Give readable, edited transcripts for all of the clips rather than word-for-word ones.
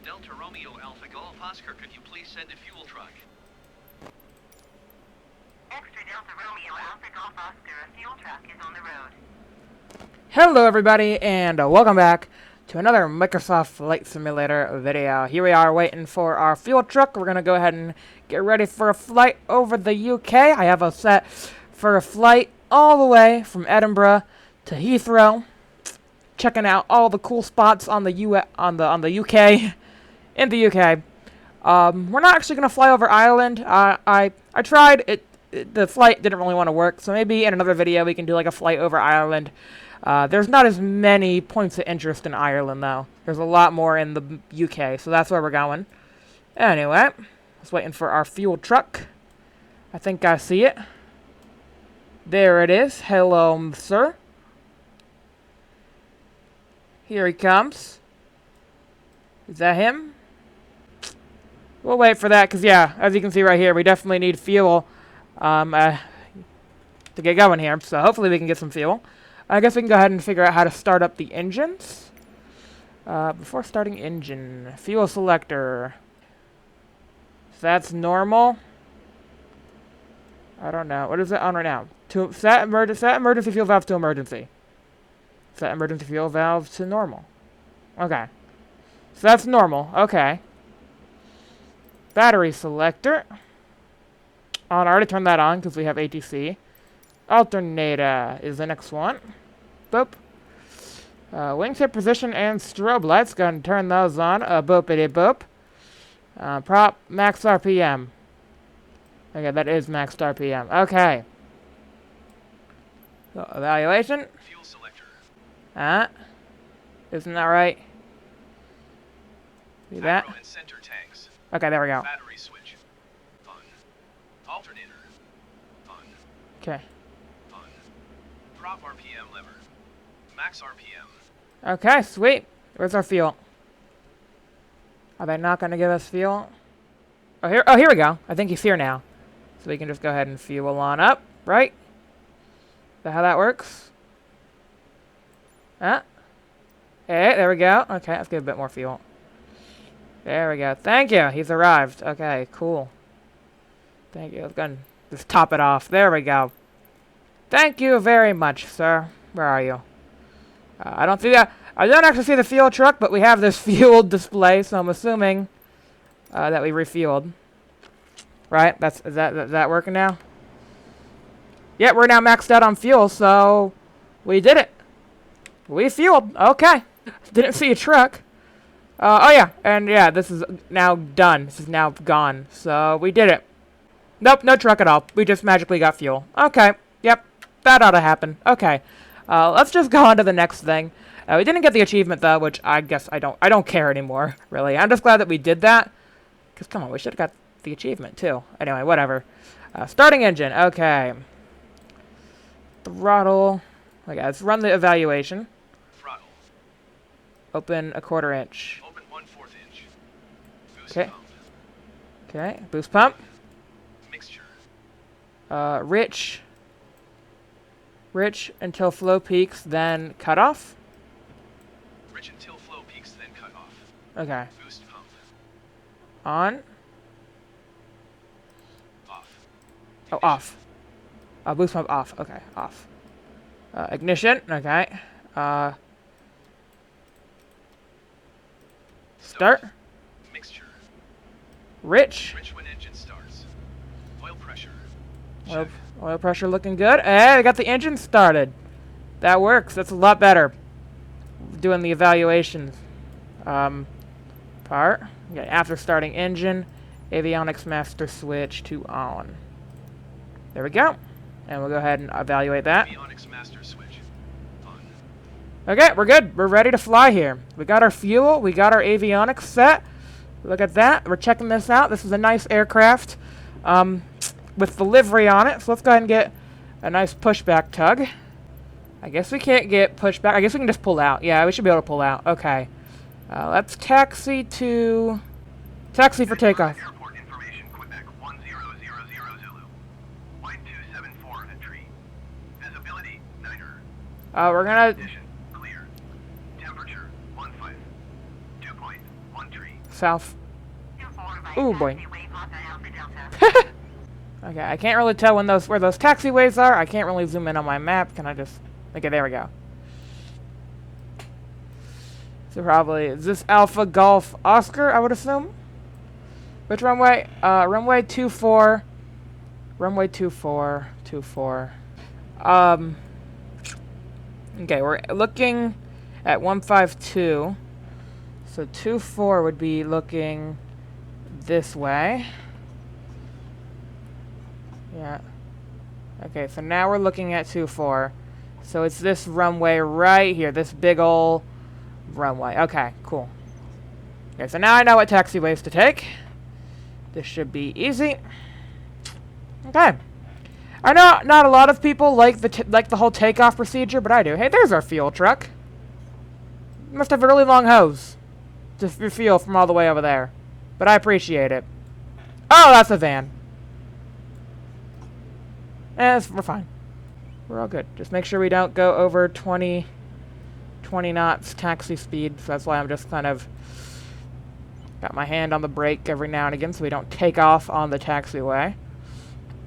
Delta Romeo Alpha Golf Oscar, could you please send a fuel truck? Extra Delta Romeo Alpha Golf Oscar, a fuel truck is on the road. Hello everybody, and welcome back to another Microsoft Flight Simulator video. Here we are waiting for our fuel truck. We're going to go ahead and get ready for a flight over the UK. I have a set for a flight all the way from Edinburgh to Heathrow. Checking out all the cool spots on the UK. In the UK. We're not actually going to fly over Ireland. I tried it. The flight didn't really want to work, so maybe in another video we can do like a flight over Ireland. There's not as many points of interest in Ireland, though. There's a lot more in the UK, so that's where we're going. Anyway, just waiting for our fuel truck. I think I see it. There it is. Hello, sir. Here he comes. Is that him? We'll wait for that, because, yeah, as you can see right here, we definitely need fuel to get going here. So hopefully we can get some fuel. I guess we can go ahead and figure out how to start up the engines. Before starting engine, fuel selector. So that's normal. I don't know. What is it on right now? Set emergency fuel valve to emergency. Set emergency fuel valve to normal. Okay. So that's normal. Okay. Battery selector. Oh, I already turned that on because we have ATC. Alternator is the next one. Boop. Wingtip position and strobe lights. Go ahead and turn those on. Boopity boop. Prop max RPM. Okay, that is max RPM. Okay. So, evaluation. Fuel selector. Isn't that right? See that? Macro and center tanks. Okay, there we go. Battery switch. On. Alternator. On. Okay. On. Prop RPM lever. Max RPM. Okay, sweet. Where's our fuel? Are they not going to give us fuel? Oh, here we go. I think he's here now. So we can just go ahead and fuel on up, right? Is that how that works? Hey, there we go. Okay, let's get a bit more fuel. There we go. Thank you. He's arrived. Okay, cool. Thank you. Let's go and just top it off. There we go. Thank you very much, sir. Where are you? I don't see that. I don't actually see the fuel truck, but we have this fuel display, so I'm assuming that we refueled. Right? Is that working now? Yeah, we're now maxed out on fuel, so we did it. We fueled. Okay. Didn't see a truck. Oh yeah, and yeah, this is now done. This is now gone. So we did it. Nope, no truck at all. We just magically got fuel. Okay. Yep. That ought to happen. Okay. Let's just go on to the next thing. We didn't get the achievement though, which I guess I don't care anymore, really. I'm just glad that we did that. Cause come on, we should have got the achievement too. Anyway, whatever. Starting engine. Okay. Throttle. Okay, let's run the evaluation. Throttle. Open a 1/4 inch. Open 1/4 inch. Boost Okay. pump. Okay, boost pump. Mixture. Rich until flow peaks, then cut off. Rich until flow peaks, then cut off. Okay. Boost pump. On. Off. Oh, off. Boost pump off. Okay, off. Ignition. Okay. Start. Mixture. Rich. Rich when engine starts. Oil pressure. Oil, Check. oil pressure looking good. Hey, I got the engine started. That works. That's a lot better. Doing the evaluations part. Okay, after starting engine, avionics master switch to on. There we go. And we'll go ahead and evaluate that. Avionics master switch. On. Okay, we're good. We're ready to fly here. We got our fuel. We got our avionics set. Look at that. We're checking this out. This is a nice aircraft with the livery on it. So let's go ahead and get a nice pushback tug. I guess we can't get pushback. I guess we can just pull out. Yeah, we should be able to pull out. Okay. Let's taxi for takeoff. Airport information, Quebec 1000 Zulu. Flight 274 entry. Visibility, niner. We're gonna Condition, clear. Temperature, 15. Dew point, 13. South. 24 by Ooh, boy. taxiway Papa Alpha Delta. Okay, I can't really tell when where those taxiways are. I can't really zoom in on my map. Can I just... Okay, there we go. So probably... Is this Alpha Golf Oscar, I would assume? Which runway? Runway 24. Runway 24. 24. Okay, we're looking at 152. So 24 would be looking this way. Yeah. Okay, so now we're looking at 24. So it's this runway right here, this big ol' runway. Okay, cool. Okay, so now I know what taxiways to take. This should be easy. Okay. I know not a lot of people like the whole takeoff procedure, but I do. Hey, there's our fuel truck. Must have a really long hose to refuel from all the way over there. But I appreciate it. Oh, that's a van. We're fine. We're all good. Just make sure we don't go over 20 knots taxi speed. So that's why I'm just kind of got my hand on the brake every now and again so we don't take off on the taxiway.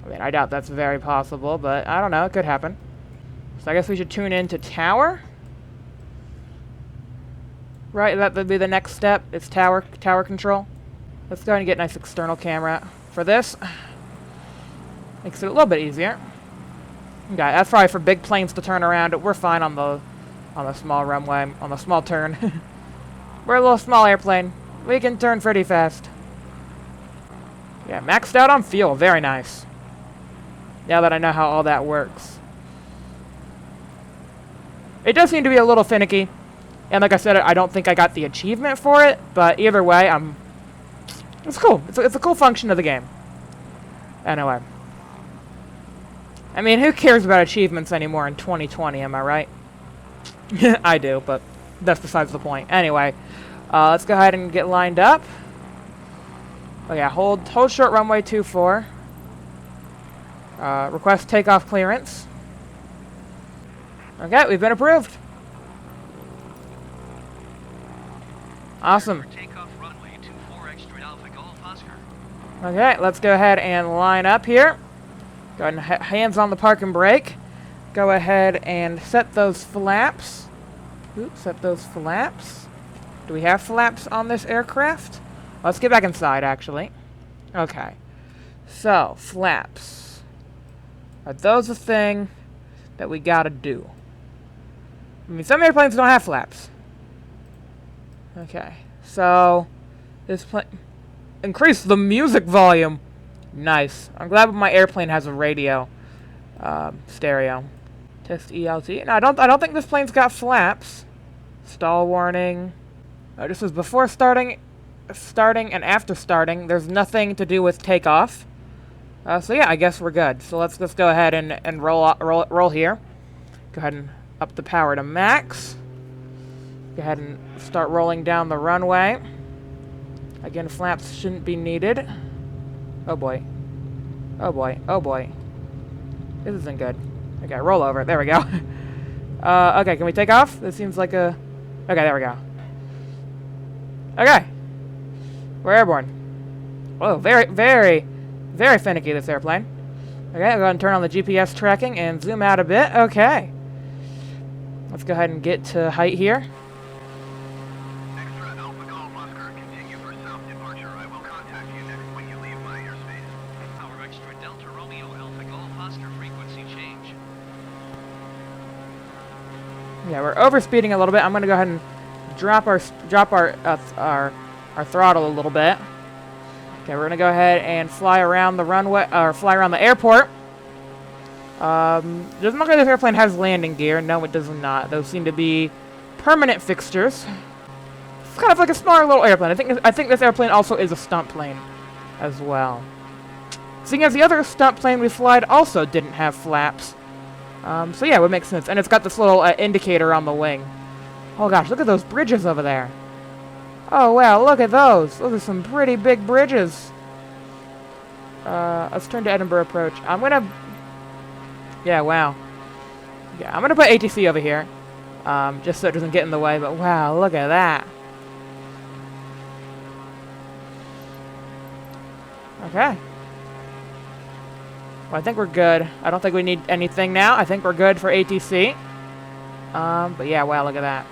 I mean, I doubt that's very possible, but I don't know. It could happen. So I guess we should tune into tower. Right, that would be the next step. It's tower control. Let's go ahead and get a nice external camera for this. Makes it a little bit easier. Okay, that's probably for big planes to turn around. We're fine on the small runway, on the small turn. We're a little small airplane. We can turn pretty fast. Yeah, maxed out on fuel. Very nice. Now that I know how all that works. It does seem to be a little finicky. And like I said, I don't think I got the achievement for it. But either way, it's cool. It's a cool function of the game. Anyway. I mean, who cares about achievements anymore in 2020, am I right? I do, but that's besides the point. Anyway, let's go ahead and get lined up. Oh yeah, hold short runway 24. Request takeoff clearance. Okay, we've been approved. Awesome. Takeoff runway 24 extra Alpha Golf Oscar. Okay, let's go ahead and line up here. Go ahead and hands on the parking brake. Go ahead and set those flaps. Oops, set those flaps. Do we have flaps on this aircraft? Let's get back inside, actually. Okay. So, flaps. Are those a thing that we gotta do? I mean, some airplanes don't have flaps. Okay. So, this plane... Increase the music volume. Nice. I'm glad my airplane has a radio. Stereo. Test ELT. No, I don't think this plane's got flaps. Stall warning. No, this is before starting and after starting. There's nothing to do with takeoff. So yeah, I guess we're good. So let's go ahead and roll here. Go ahead and up the power to max. Go ahead and start rolling down the runway. Again, flaps shouldn't be needed. Oh boy. Oh boy. Oh boy. This isn't good. Okay, roll over. There we go. Okay, can we take off? This seems like a... Okay, there we go. Okay. We're airborne. Oh, very, very, very finicky, this airplane. Okay, I'll go ahead and turn on the GPS tracking and zoom out a bit. Okay. Let's go ahead and get to height here. Extra Alpha Golf Oscar, continue for south departure. I will contact you next when you leave my airspace. Power extra Delta Romeo Alpha Golf Oscar, frequency change. Yeah, we're overspeeding a little bit. I'm gonna go ahead and drop our throttle a little bit. Okay, we're gonna go ahead and fly around the runway, or fly around the airport. Doesn't look like this airplane has landing gear. No, it does not. Those seem to be permanent fixtures. It's kind of like a smaller little airplane. I think this airplane also is a stunt plane as well. Seeing as the other stunt plane we flied also didn't have flaps. So yeah, it would make sense. And it's got this little indicator on the wing. Oh gosh, look at those bridges over there. Oh wow, look at those. Those are some pretty big bridges. Let's turn to Edinburgh approach. I'm gonna... Yeah, wow. Yeah, I'm gonna put ATC over here. Just so it doesn't get in the way, but wow, look at that. Okay. Well, I think we're good. I don't think we need anything now. I think we're good for ATC. But yeah, wow, look at that.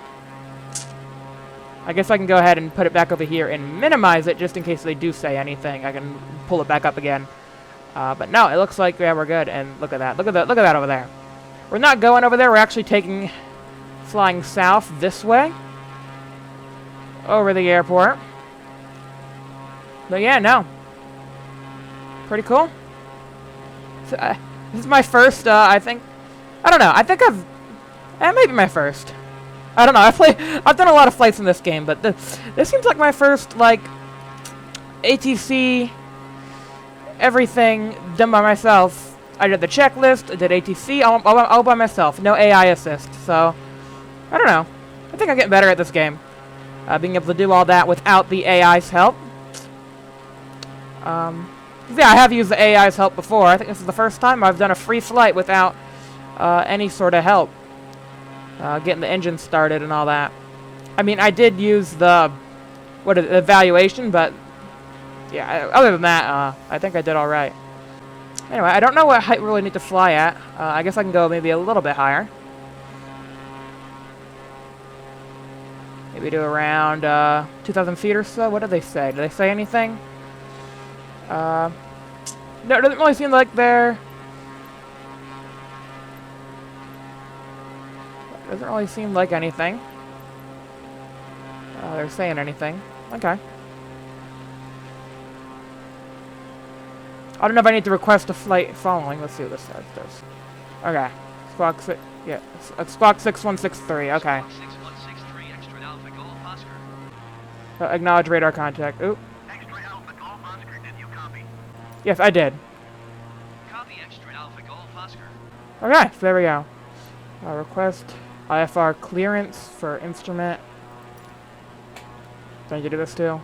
I guess I can go ahead and put it back over here and minimize it just in case they do say anything. I can pull it back up again. But no, it looks like, yeah, we're good. And look at that. Look at that over there. We're not going over there. We're actually flying south this way. Over the airport. But yeah, no. Pretty cool. So, this is my first, I think, I don't know. I think maybe my first. I don't know. I've done a lot of flights in this game, but this seems like my first, like, ATC, everything done by myself. I did the checklist, I did ATC, all by myself. No AI assist, so, I don't know. I think I'm getting better at this game. Being able to do all that without the AI's help. Yeah, I have used the AI's help before. I think this is the first time I've done a free flight without any sort of help. Getting the engine started and all that. I mean, I did use the evaluation, but yeah, other than that, I think I did all right. Anyway, I don't know what height we really need to fly at. I guess I can go maybe a little bit higher. Maybe do around 2,000 feet or so. What did they say? Did they say anything? No, it doesn't really seem like they're... Doesn't really seem like anything. They're saying anything. Okay. I don't know if I need to request a flight following. Let's see what this says. Okay. Squawk 6... Yeah. Squawk 6163. Okay. Acknowledge radar contact. Oop. Extra Alpha Golf Oscar, did you copy? Yes, I did. Copy Extra Alpha Golf Oscar. Okay, so there we go. Request IFR clearance for instrument. Do I need to do this too?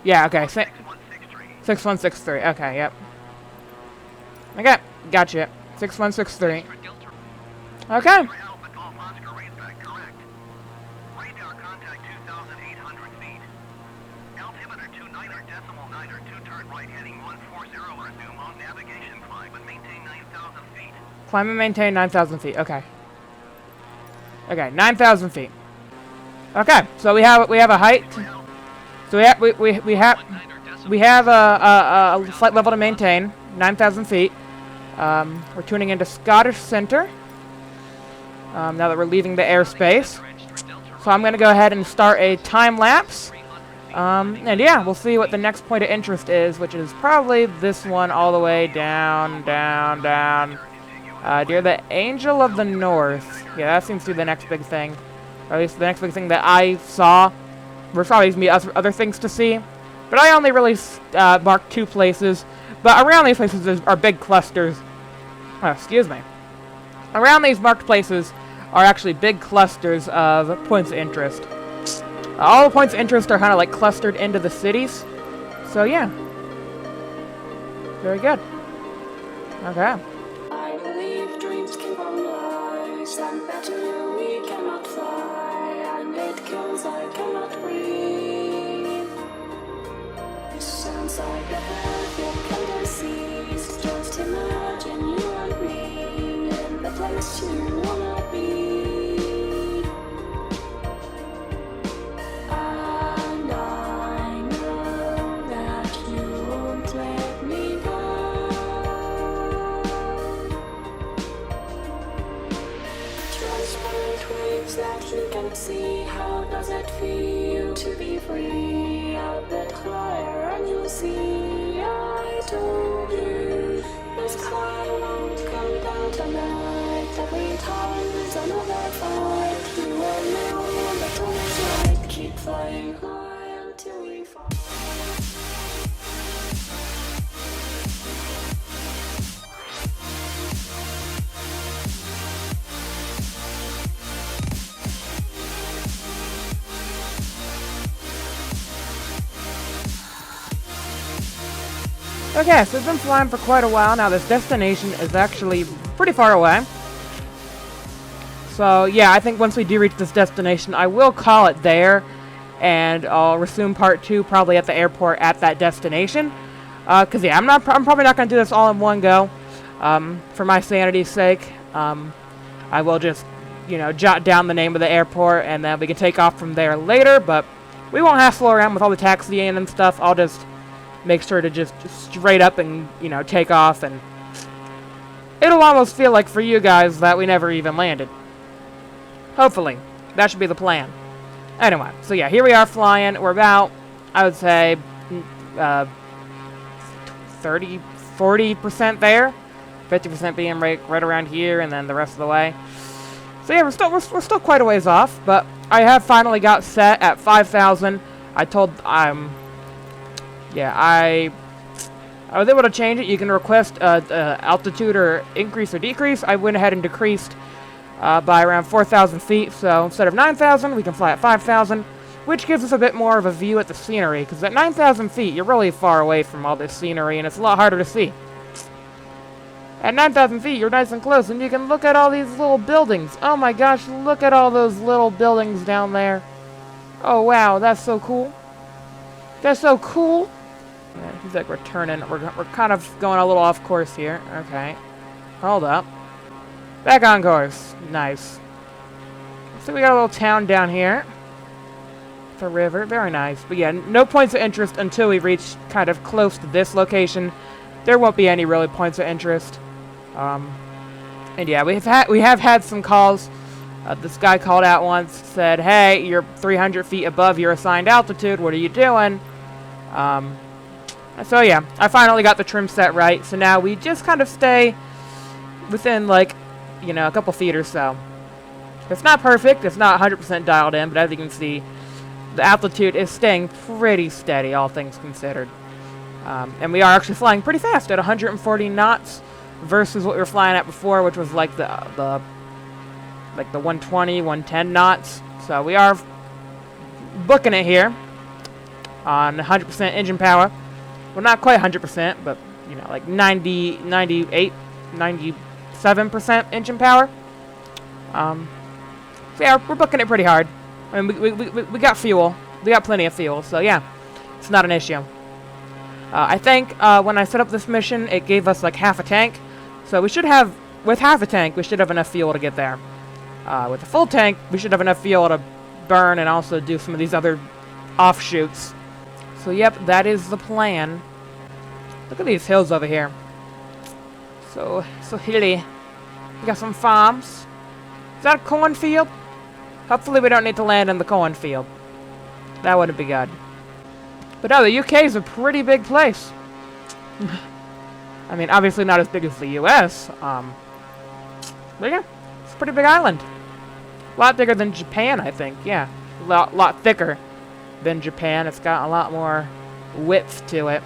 Yeah, okay. 6163. Okay, yep. Okay, gotcha. 6163. Okay. Climb and maintain 9,000 feet. Okay. Okay, 9,000 feet. Okay, so we have a height. So we have a flight level to maintain, 9,000 feet. We're tuning into Scottish Center. Now that we're leaving the airspace, so I'm gonna go ahead and start a time lapse. And yeah, we'll see what the next point of interest is, which is probably this one all the way down, down, down. Near the Angel of the North. Yeah, that seems to be the next big thing. Or at least the next big thing that I saw. There's probably going to be other things to see. But I only really marked 2 places. But around these places are big clusters. Oh, excuse me. Around these marked places are actually big clusters of points of interest. All the points of interest are kind of like clustered into the cities. So yeah. Very good. Okay. And better we cannot fly, and it kills I cannot breathe. It sounds like a perfect disease. Just imagine you and me in the place you wanna be. And I know that you won't let me go. Waves that you can see, how does it feel to be free? A bit higher and you'll see, I told you, the sky won't come down tonight. Every time there's another fight, you will know that it's right. Keep flying high until we fall. Okay, so we've been flying for quite a while now. This destination is actually pretty far away. So yeah, I think once we do reach this destination, I will call it there. And I'll resume part 2 probably at the airport at that destination. Cause yeah, I'm probably not gonna do this all in one go. For my sanity's sake, I will just, you know, jot down the name of the airport, and then we can take off from there later. But we won't hassle around with all the taxiing and stuff. I'll just make sure to just straight up and, you know, take off, and it'll almost feel like for you guys that we never even landed. Hopefully, that should be the plan. Anyway, so yeah, here we are flying. We're about, I would say, 40% there, 50% being right around here, and then the rest of the way. So yeah, we're still quite a ways off, but I have finally got set at 5,000. I was able to change it. You can request altitude or increase or decrease. I went ahead and decreased by around 4,000 feet. So instead of 9,000, we can fly at 5,000, which gives us a bit more of a view at the scenery. Because at 9,000 feet, you're really far away from all this scenery, and it's a lot harder to see. At 9,000 feet, you're nice and close, and you can look at all these little buildings. Oh my gosh, look at all those little buildings down there. Oh wow, that's so cool. That's so cool. Yeah, it seems like we're turning. We're kind of going a little off course here. Okay. Hold up. Back on course. Nice. So we got a little town down here. The river. Very nice. But yeah, no points of interest until we reach kind of close to this location. There won't be any really points of interest. And yeah, we have had some calls. This guy called out once, said, "Hey, you're 300 feet above your assigned altitude. What are you doing?" So yeah, I finally got the trim set right. So now we just kind of stay within, like, you know, a couple feet or so. It's not perfect. It's not 100% dialed in, but as you can see, the altitude is staying pretty steady, all things considered. And we are actually flying pretty fast at 140 knots versus what we were flying at before, which was like the 120, 110 knots. So we are booking it here on 100% engine power. Well, not quite 100%, but, you know, like 90, 98, 97% engine power. So yeah, we're booking it pretty hard. I mean, we got fuel. We got plenty of fuel, so yeah, it's not an issue. I think when I set up this mission, it gave us like half a tank. So we should have, with half a tank, we should have enough fuel to get there. With a full tank, we should have enough fuel to burn and also do some of these other offshoots. So yep, that is the plan. Look at these hills over here. So hilly. We got some farms. Is that a cornfield? Hopefully we don't need to land in the cornfield. That wouldn't be good. But no, the UK is a pretty big place. I mean, obviously not as big as the US. But yeah, it's a pretty big island. A lot bigger than Japan, I think. Yeah, a lot thicker than Japan. It's got a lot more width to it.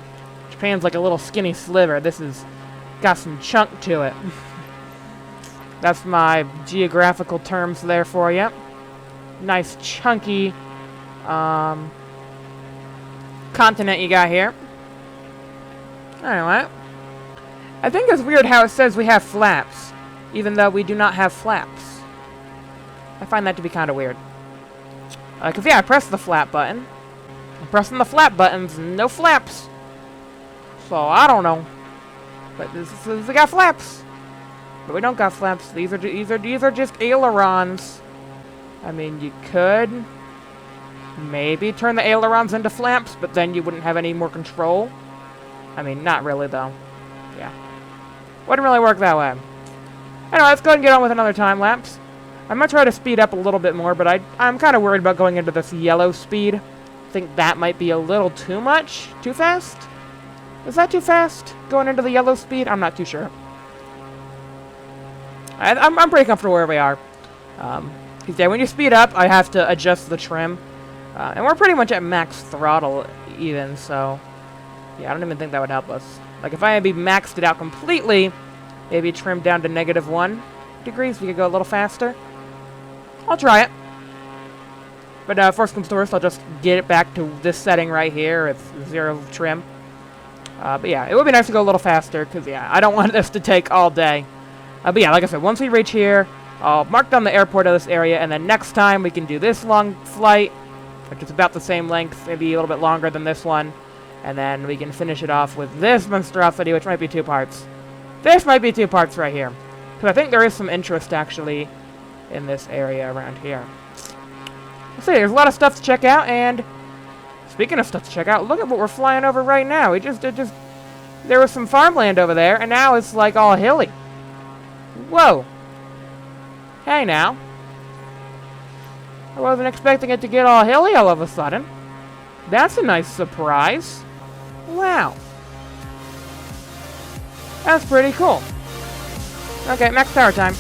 Japan's like a little skinny sliver. This has got some chunk to it. That's my geographical terms there for you. Nice chunky continent you got here. Alright. I think it's weird how it says we have flaps, even though we do not have flaps. I find that to be kind of weird. Because yeah, I pressed the flap button. I'm pressing the flap buttons, no flaps. So I don't know. But this we got flaps. But we don't got flaps. These are just ailerons. I mean, you could maybe turn the ailerons into flaps, but then you wouldn't have any more control. I mean, not really though. Yeah. Wouldn't really work that way. Anyway, let's go ahead and get on with another time lapse. I'm going to try to speed up a little bit more, but I'm kind of worried about going into this yellow speed. I think that might be a little too much. Too fast? Is that too fast? Going into the yellow speed? I'm not too sure. I'm pretty comfortable where we are. Because yeah, when you speed up, I have to adjust the trim. And we're pretty much at max throttle even, so yeah, I don't even think that would help us. Like, if I had maxed it out completely, maybe trimmed down to -1 degrees, we could go a little faster. I'll try it. But first comes to first, I'll just get it back to this setting right here. It's 0 trim. But yeah, it would be nice to go a little faster, because yeah, I don't want this to take all day. But yeah, like I said, once we reach here, I'll mark down the airport of this area, and then next time we can do this long flight, which is about the same length, maybe a little bit longer than this one. And then we can finish it off with this monstrosity, which might be 2 parts. This might be 2 parts right here. Because I think there is some interest, actually, in this area around here. Let's see, there's a lot of stuff to check out, and speaking of stuff to check out, look at what we're flying over right now. There was some farmland over there, and now it's like all hilly. Whoa. Hey now. I wasn't expecting it to get all hilly all of a sudden. That's a nice surprise. Wow. That's pretty cool. Okay, max power time.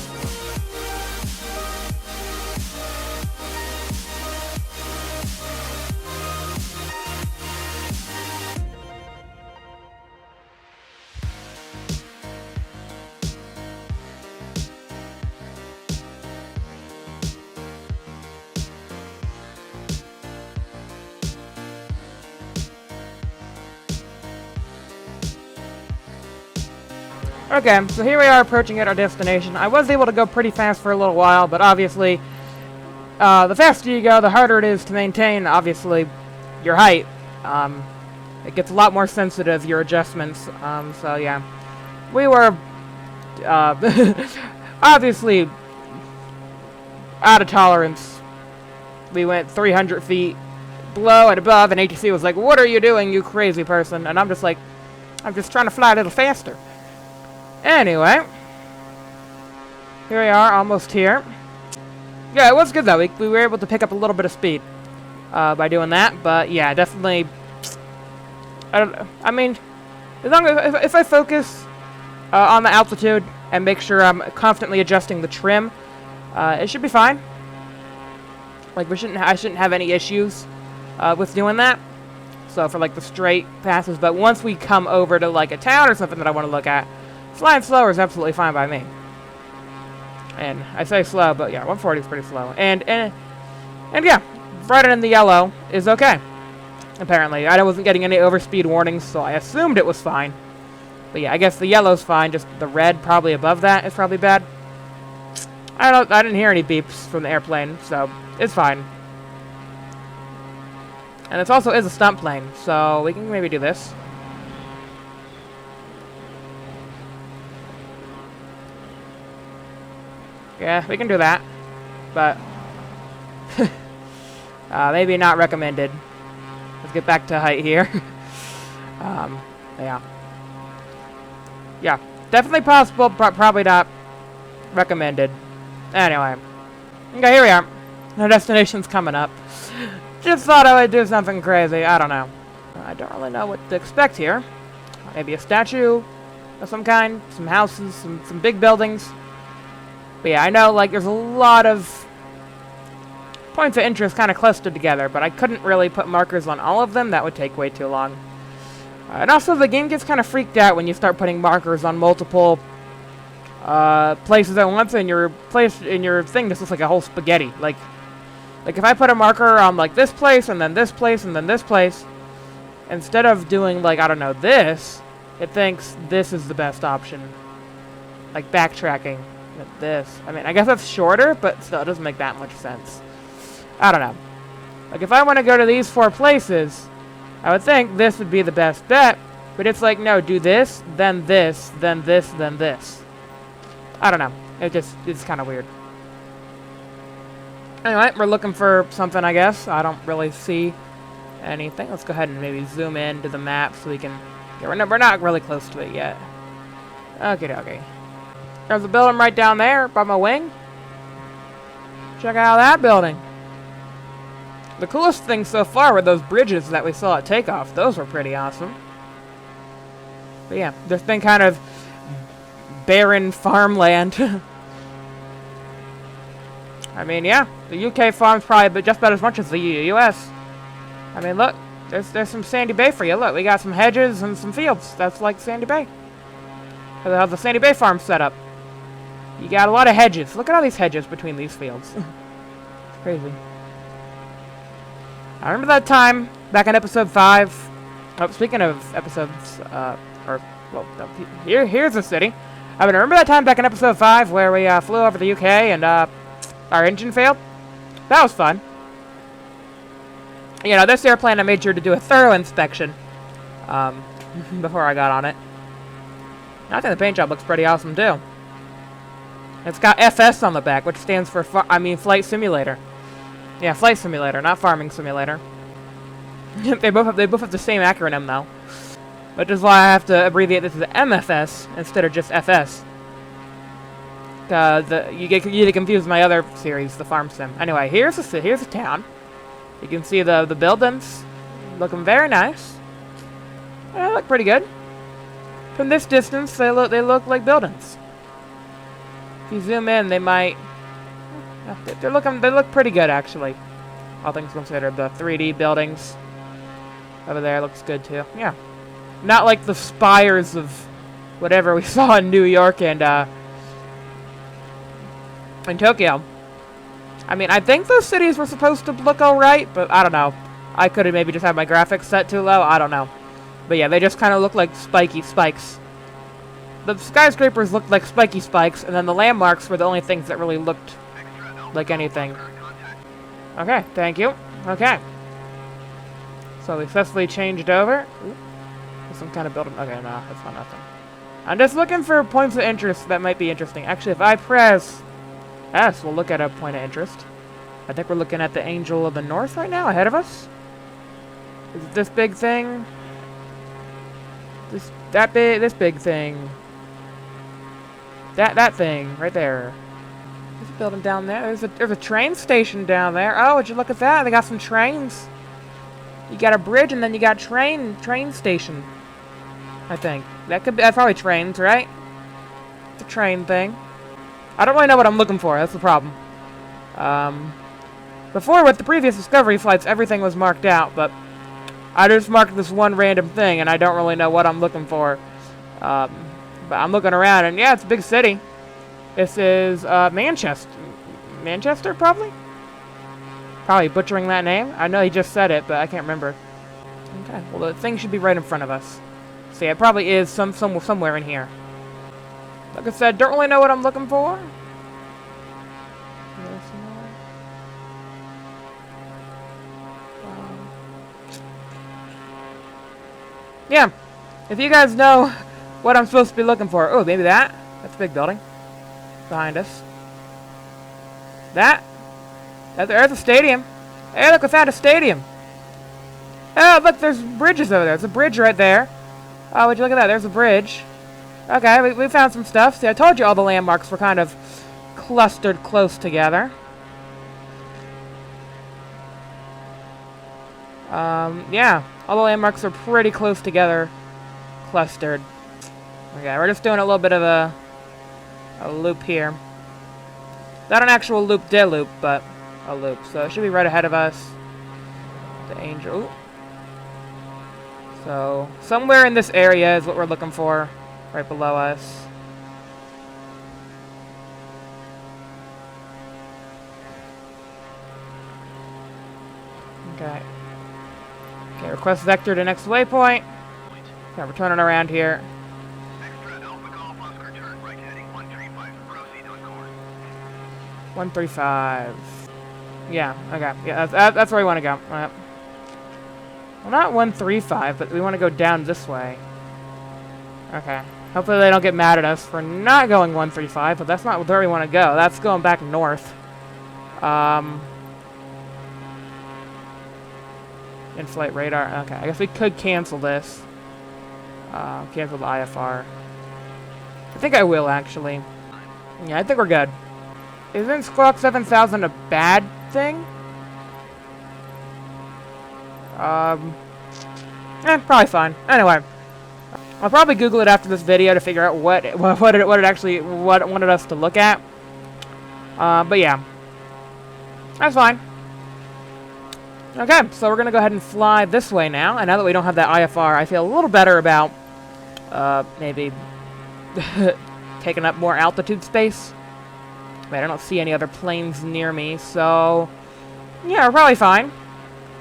Okay, so here we are approaching at our destination. I was able to go pretty fast for a little while, but obviously, the faster you go, the harder it is to maintain, obviously, your height. It gets a lot more sensitive, your adjustments, so yeah. We were, obviously, out of tolerance. We went 300 feet below and above, and ATC was like, "What are you doing, you crazy person?" And I'm just like, "I'm just trying to fly a little faster." Anyway, here we are, almost here. Yeah, it was good though. We were able to pick up a little bit of speed by doing that. But yeah, definitely. I mean, as long as if I focus on the altitude and make sure I'm constantly adjusting the trim, it should be fine. Like I shouldn't have any issues with doing that. So for like the straight passes, but once we come over to like a town or something that I want to look at. Flying slower is absolutely fine by me. And I say slow, but yeah, 140 is pretty slow. And yeah, right in the yellow is okay. Apparently, I wasn't getting any overspeed warnings, so I assumed it was fine. But yeah, I guess the yellow's fine. Just the red, probably above that, is probably bad. I didn't hear any beeps from the airplane, so it's fine. And this also is a stunt plane, so we can maybe do this. Yeah, we can do that, but maybe not recommended. Let's get back to height here. Yeah. Yeah, definitely possible, but probably not recommended. Anyway. Okay, here we are. Our destination's coming up. Just thought I would do something crazy. I don't know. I don't really know what to expect here. Maybe a statue of some kind, some houses, some big buildings. But yeah, I know, like, there's a lot of points of interest kind of clustered together, but I couldn't really put markers on all of them. That would take way too long. And also, the game gets kind of freaked out when you start putting markers on multiple places at once, and your thing just looks like a whole spaghetti. Like if I put a marker on, like, this place, and then this place, and then this place, instead of doing, like, I don't know, this, it thinks this is the best option. Like, backtracking. This. I mean, I guess that's shorter, but still, it doesn't make that much sense. I don't know. Like, if I want to go to these 4 places, I would think this would be the best bet, but it's like, no, do this, then this, then this, then this. I don't know. It's kind of weird. Anyway, we're looking for something, I guess. I don't really see anything. Let's go ahead and maybe zoom in to the map so we can... Yeah, we're not really close to it yet. Okie dokie. There's a building right down there by my wing. Check out that building. The coolest thing so far were those bridges that we saw at Takeoff. Those were pretty awesome. But yeah, there's been kind of barren farmland. I mean, yeah, the UK farms probably just about as much as the US. I mean, look, there's some Sandy Bay for you. Look, we got some hedges and some fields. That's like Sandy Bay. How's the Sandy Bay farm set up? You got a lot of hedges. Look at all these hedges between these fields. It's crazy. I remember that time back in episode 5. Oh, speaking of episodes, here's the city. I remember that time back in episode 5 where we flew over the UK and our engine failed. That was fun. You know, this airplane I made sure to do a thorough inspection before I got on it. I think the paint job looks pretty awesome too. It's got FS on the back, which stands for Flight Simulator. Yeah, Flight Simulator, not Farming Simulator. they both have the same acronym though, which is why I have to abbreviate this as MFS instead of just FS. You get confused with my other series, the Farm Sim. Anyway, here's a town. You can see the buildings looking very nice. They look pretty good. From this distance, they look like buildings. If you zoom in, they might. They look pretty good actually. All things considered, the 3D buildings over there looks good too. Yeah, not like the spires of whatever we saw in New York and in Tokyo. I mean, I think those cities were supposed to look alright, but I don't know. I could have maybe just had my graphics set too low. I don't know. But yeah, they just kind of look like spiky spikes. The skyscrapers looked like spiky spikes, and then the landmarks were the only things that really looked like anything. Okay, thank you. Okay. So we successfully changed over. Ooh, some kind of building. Okay, no, that's not nothing. I'm just looking for points of interest that might be interesting. Actually, if I press S, we'll look at a point of interest. I think we're looking at the Angel of the North right now, ahead of us. Is it this big thing? This big thing. That thing right there. There's a building down there. There's a train station down there. Oh, would you look at that? They got some trains. You got a bridge and then you got train station. I think that's probably trains, right? It's a train thing. I don't really know what I'm looking for. That's the problem. Before with the previous Discovery flights, everything was marked out, but I just marked this one random thing, and I don't really know what I'm looking for. But I'm looking around, and yeah, it's a big city. This is Manchester. Manchester, probably? Probably butchering that name. I know he just said it, but I can't remember. Okay, well, the thing should be right in front of us. See, it probably is somewhere in here. Like I said, don't really know what I'm looking for. Yeah, if you guys know what I'm supposed to be looking for. Oh, maybe that? That's a big building. Behind us. There's a stadium. Hey, look, we found a stadium. Oh, look, there's bridges over there. There's a bridge right there. Oh, would you look at that? There's a bridge. Okay, we found some stuff. See, I told you all the landmarks were kind of clustered close together. Yeah, all the landmarks are pretty close together, clustered. Okay, we're just doing a little bit of a loop here. Not an actual loop-de-loop, but a loop. So it should be right ahead of us. The Angel. Ooh. So somewhere in this area is what we're looking for, right below us. Okay. Okay, request vector to next waypoint. Okay, we're turning around here. Extra Alpha Golf Oscar turn right heading 135. Proceed on course. 135. Yeah, okay. Yeah, that's where we want to go. Well, not 135, but we want to go down this way. Okay. Hopefully they don't get mad at us for not going 135, but that's not where we want to go. That's going back north. In-flight radar. Okay, I guess we could cancel this. Cancel the IFR. I think I will, actually. Yeah, I think we're good. Isn't Squawk 7000 a bad thing? Probably fine. Anyway, I'll probably Google it after this video to figure out what it wanted us to look at. But yeah, that's fine. Okay, so we're gonna go ahead and fly this way now. And now that we don't have that IFR, I feel a little better about maybe taking up more altitude space. Wait, I don't see any other planes near me, so yeah, we're probably fine.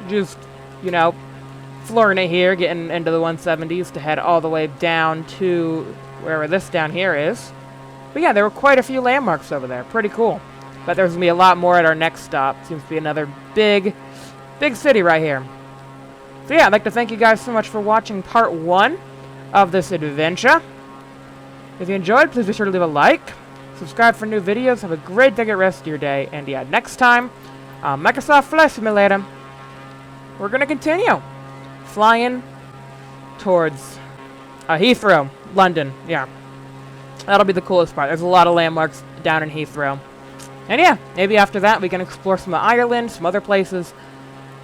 Just, you know, flooring it here, getting into the 170s to head all the way down to wherever this down here is. But yeah, there were quite a few landmarks over there. Pretty cool. But there's going to be a lot more at our next stop. Seems to be another big city right here. So yeah, I'd like to thank you guys so much for watching part 1 of this adventure. If you enjoyed, please be sure to leave a like, subscribe for new videos, have a great day, rest of your day, and yeah, next time, Microsoft Flight Simulator, we're going to continue flying towards Heathrow, London, yeah. That'll be the coolest part. There's a lot of landmarks down in Heathrow. And yeah, maybe after that we can explore some of Ireland, some other places.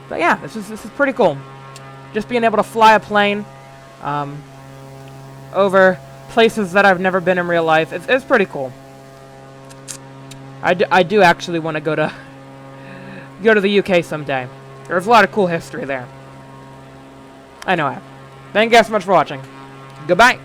But yeah, this is pretty cool. Just being able to fly a plane over places that I've never been in real life, it's pretty cool. I do actually want to go to the UK someday. There's a lot of cool history there. I know I have. Thank you guys so much for watching. Goodbye.